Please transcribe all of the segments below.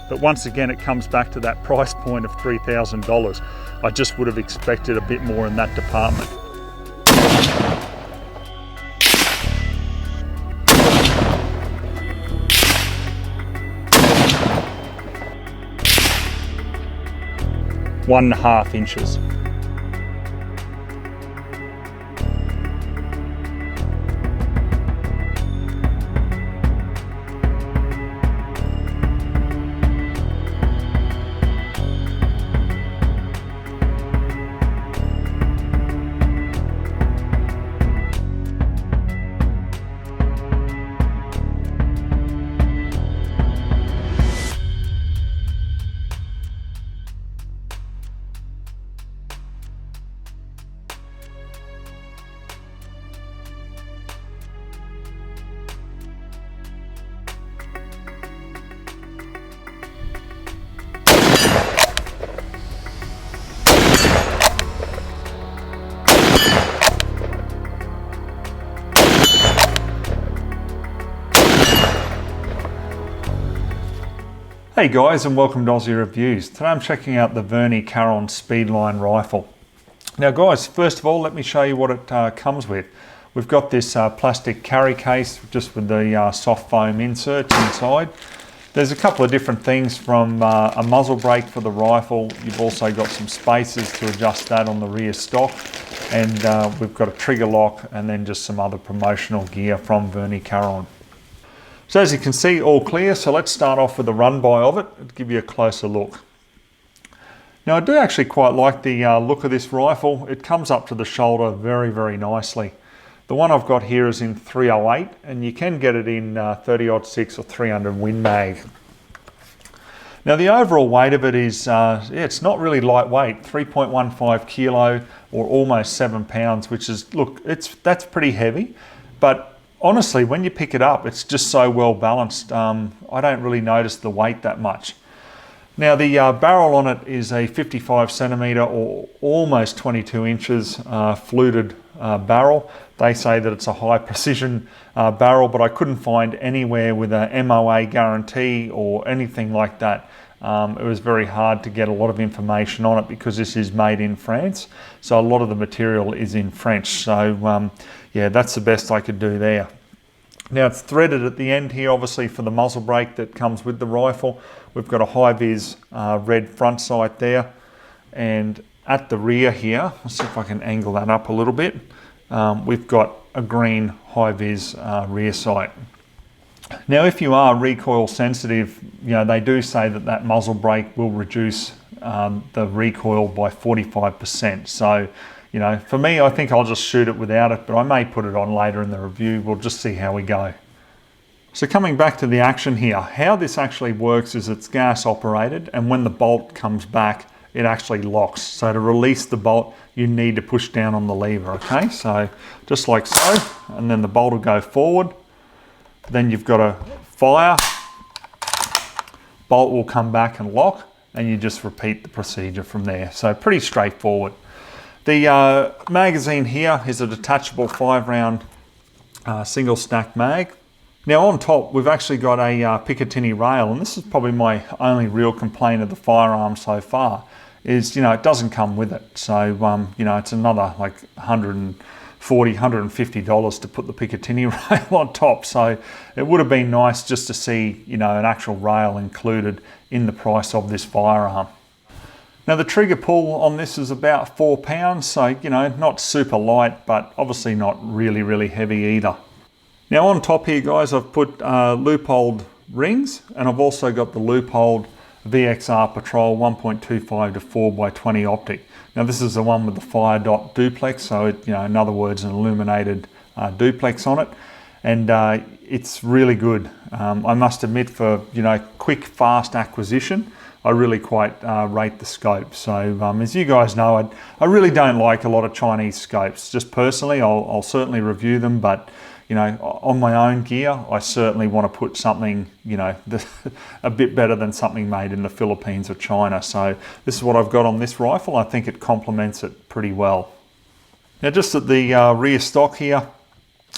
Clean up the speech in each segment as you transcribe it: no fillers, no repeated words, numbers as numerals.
But once again, it comes back to that price point of $3,000. I just would have expected a bit more in that department. One and a half inches. Hey guys, and welcome to Ozzie Reviews. Today I'm checking out the Verney Carron Speedline rifle. Now guys, first of all, let me show you what it comes with. We've got this plastic carry case just with the soft foam inserts inside. There's a couple of different things, from a muzzle brake for the rifle. You've also got some spacers to adjust that on the rear stock. And we've got a trigger lock and then just some other promotional gear from Verney Carron. So as you can see, all clear. So let's start off with a run by of it and give you a closer look. Now I do actually quite like the look of this rifle. It comes up to the shoulder very, very nicely. The one I've got here is in 308 and you can get it in 30-06 or 300 Win Mag. Now the overall weight of it is, it's not really lightweight, 3.15 kilo or almost 7 pounds, which is, look, that's pretty heavy, but honestly, when you pick it up, it's just so well balanced. I don't really notice the weight that much. Now the barrel on it is a 55 centimeter or almost 22 inches fluted barrel. They say that it's a high precision barrel, but I couldn't find anywhere with a MOA guarantee or anything like that. It was very hard to get a lot of information on it because this is made in France. So a lot of the material is in French. So yeah, that's the best I could do there. Now it's threaded at the end here, obviously for the muzzle brake that comes with the rifle. We've got a high-vis red front sight there. And at the rear here, let's see if I can angle that up a little bit. We've got a green high-vis rear sight. Now if you are recoil sensitive, you know, they do say that that muzzle brake will reduce the recoil by 45%. So, you know, for me, I think I'll just shoot it without it, but I may put it on later in the review. We'll just see how we go. So coming back to the action here, how this actually works is it's gas operated, and when the bolt comes back, it actually locks. So to release the bolt, you need to push down on the lever, okay? So just like so, and then the bolt will go forward. Then you've got to fire, bolt will come back and lock, and you just repeat the procedure from there. So pretty straightforward. The magazine here is a detachable 5-round single stack mag. Now on top, we've actually got a Picatinny rail, and this is probably my only real complaint of the firearm so far, is, you know, it doesn't come with it. So, you know, it's another like $140, $150 to put the Picatinny rail on top. So it would have been nice just to see, you know, an actual rail included in the price of this firearm. Now the trigger pull on this is about 4 pounds, so, you know, not super light, but obviously not really, really heavy either. Now on top here, guys, I've put loopholed rings, and I've also got the loopholed VXR Patrol 1.25 to 4x20 optic. Now this is the one with the fire dot duplex, so it, you know, in other words, an illuminated duplex on it, and it's really good. I must admit, for, you know, quick, fast acquisition, I really quite rate the scope. So as you guys know, I really don't like a lot of Chinese scopes. Just personally, I'll certainly review them, but, you know, on my own gear, I certainly want to put something, you know, a bit better than something made in the Philippines or China. So this is what I've got on this rifle. I think it complements it pretty well. Now just at the rear stock here,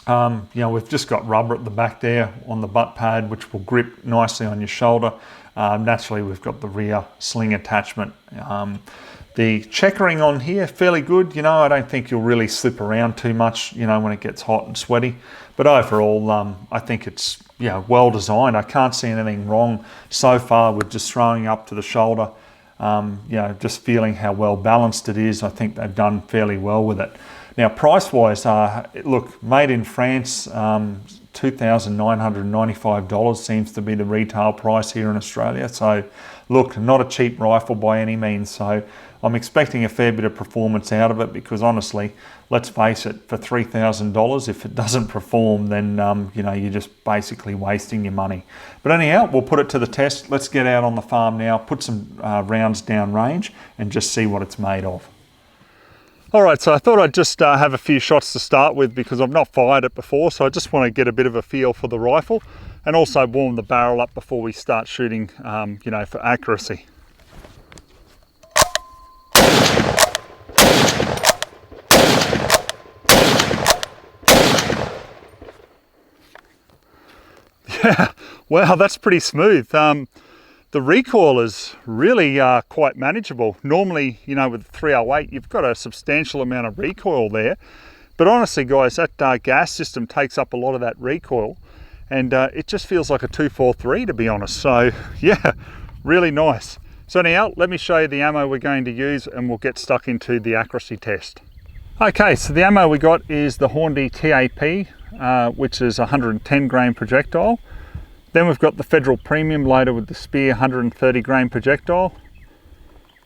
you know, we've just got rubber at the back there on the butt pad, which will grip nicely on your shoulder. Naturally, we've got the rear sling attachment. The checkering on here, fairly good. You know, I don't think you'll really slip around too much, you know, when it gets hot and sweaty. But overall, I think it's, you know, well designed. I can't see anything wrong so far with just throwing up to the shoulder. You know, just feeling how well balanced it is. I think they've done fairly well with it. Now, price-wise, look, made in France, $2,995 seems to be the retail price here in Australia. So, look, not a cheap rifle by any means. So, I'm expecting a fair bit of performance out of it because, honestly, let's face it, for $3,000, if it doesn't perform, then, you know, you're just basically wasting your money. But anyhow, we'll put it to the test. Let's get out on the farm now, put some rounds down range and just see what it's made of. All right, so I thought I'd just have a few shots to start with because I've not fired it before, so I just want to get a bit of a feel for the rifle and also warm the barrel up before we start shooting, you know, for accuracy. Yeah, wow, that's pretty smooth. The recoil is really quite manageable. Normally, you know, with 308, you've got a substantial amount of recoil there. But honestly, guys, that gas system takes up a lot of that recoil, and it just feels like a 243, to be honest. So, yeah, really nice. So anyhow, let me show you the ammo we're going to use, and we'll get stuck into the accuracy test. Okay, so the ammo we got is the Hornady TAP, which is a 110 grain projectile. Then we've got the Federal Premium loaded with the Spear 130 grain projectile.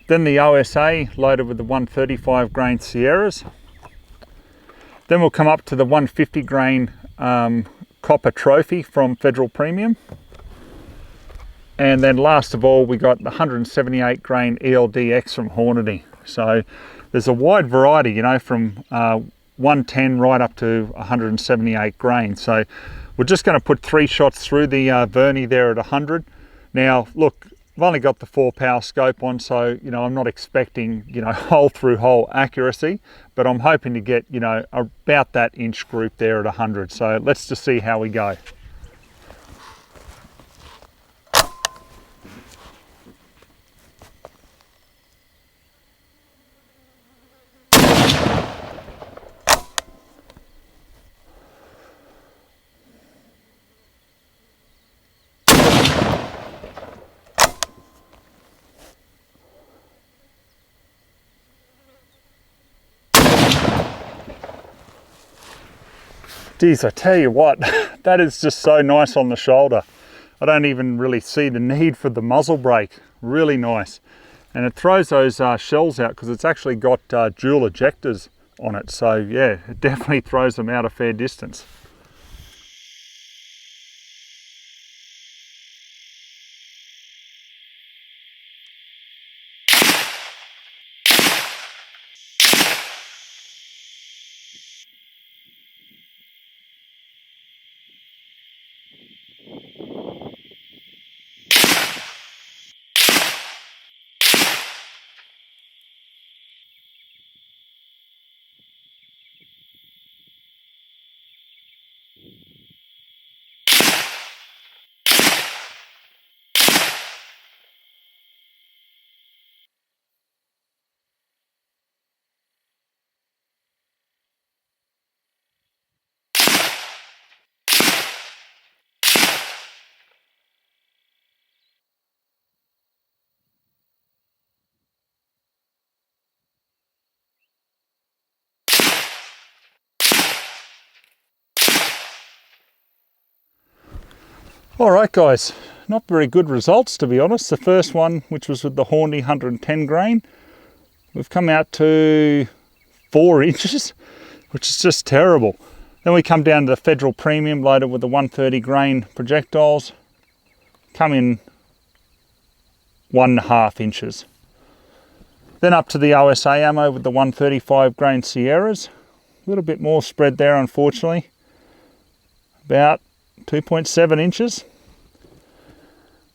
Then the OSA loaded with the 135 grain Sierras. Then we'll come up to the 150 grain Copper Trophy from Federal Premium. And then last of all, we got the 178 grain ELDX from Hornady. So there's a wide variety, you know, from 110 right up to 178 grain. So we're just going to put 3 shots through the Verney there at 100. Now, look, I've only got the 4 power scope on, so, you know, I'm not expecting, you know, hole through hole accuracy, but I'm hoping to get, you know, about that inch group there at 100. So let's just see how we go. Geez, I tell you what, that is just so nice on the shoulder. I don't even really see the need for the muzzle brake. Really nice. And it throws those shells out because it's actually got dual ejectors on it. So yeah, it definitely throws them out a fair distance. All right, guys, not very good results, to be honest. The first one, which was with the Hornady 110 grain, we've come out to 4 inches, which is just terrible. Then we come down to the Federal Premium loaded with the 130 grain projectiles, come in 1.5 inches. Then up to the OSA ammo with the 135 grain Sierras, a little bit more spread there, unfortunately, about 2.7 inches.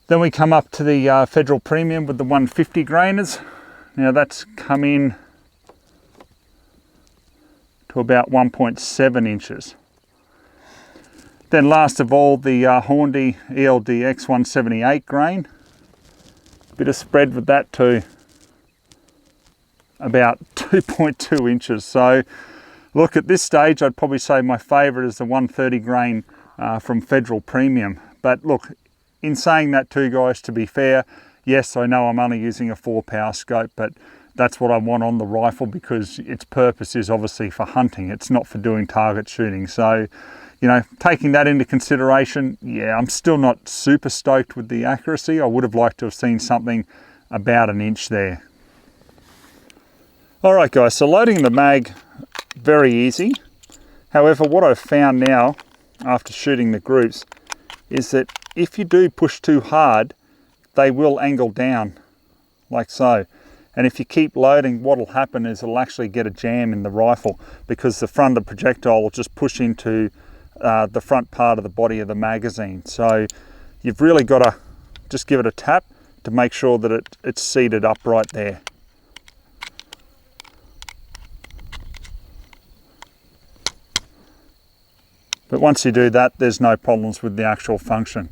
Then we come up to the Federal Premium with the 150 grainers. Now that's come in to about 1.7 inches. Then last of all, the Hornady ELDX 178 grain. Bit of spread with that too. About 2.2 inches. So look, at this stage, I'd probably say my favourite is the 130 grain from Federal Premium. But look, in saying that too, guys, to be fair, yes, I know I'm only using a 4-power scope, but that's what I want on the rifle because its purpose is obviously for hunting. It's not for doing target shooting. So, you know, taking that into consideration, yeah, I'm still not super stoked with the accuracy. I would have liked to have seen something about an inch there. All right, guys, so loading the mag, very easy. However, what I've found now, after shooting the groups, is that if you do push too hard, they will angle down, like so. And if you keep loading, what will happen is it'll actually get a jam in the rifle because the front of the projectile will just push into the front part of the body of the magazine. So you've really got to just give it a tap to make sure that it's seated upright there. But once you do that, there's no problems with the actual function.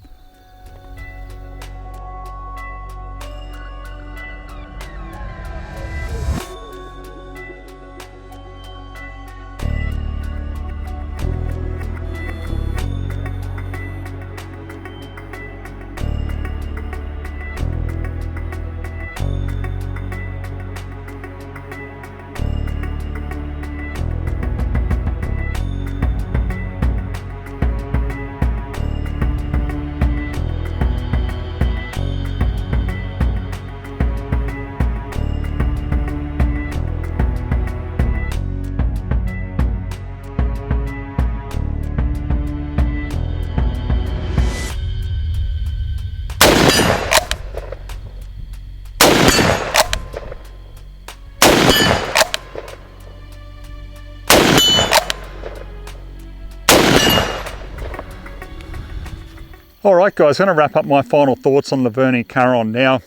All right, guys, I'm going to wrap up my final thoughts on the Verney Carron. Now,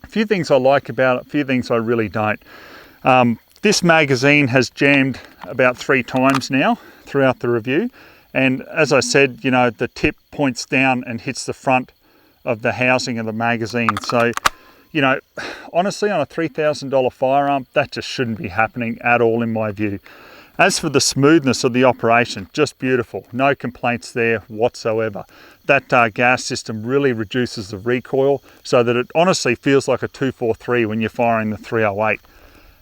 a few things I like about it, a few things I really don't. This magazine has jammed about 3 times now throughout the review. And as I said, you know, the tip points down and hits the front of the housing of the magazine. So, you know, honestly, on a $3,000 firearm, that just shouldn't be happening at all in my view. As for the smoothness of the operation, just beautiful. No complaints there whatsoever. That gas system really reduces the recoil so that it honestly feels like a 243 when you're firing the 308.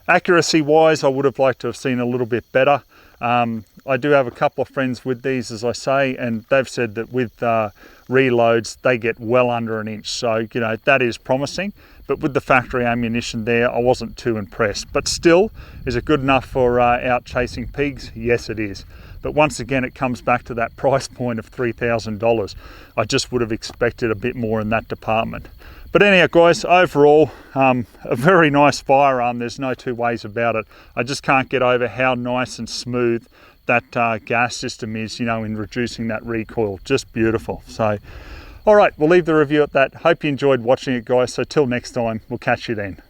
Accuracy wise, I would have liked to have seen a little bit better. I do have a couple of friends with these, as I say, and they've said that with reloads, they get well under an inch. So, you know, that is promising. But with the factory ammunition there, I wasn't too impressed. But still, is it good enough for out chasing pigs? Yes, it is. But once again, it comes back to that price point of $3,000. I just would have expected a bit more in that department. But anyhow, guys, overall, a very nice firearm. There's no two ways about it. I just can't get over how nice and smooth that gas system is, you know, in reducing that recoil. Just beautiful. So, all right, we'll leave the review at that. Hope you enjoyed watching it, guys. So till next time, we'll catch you then.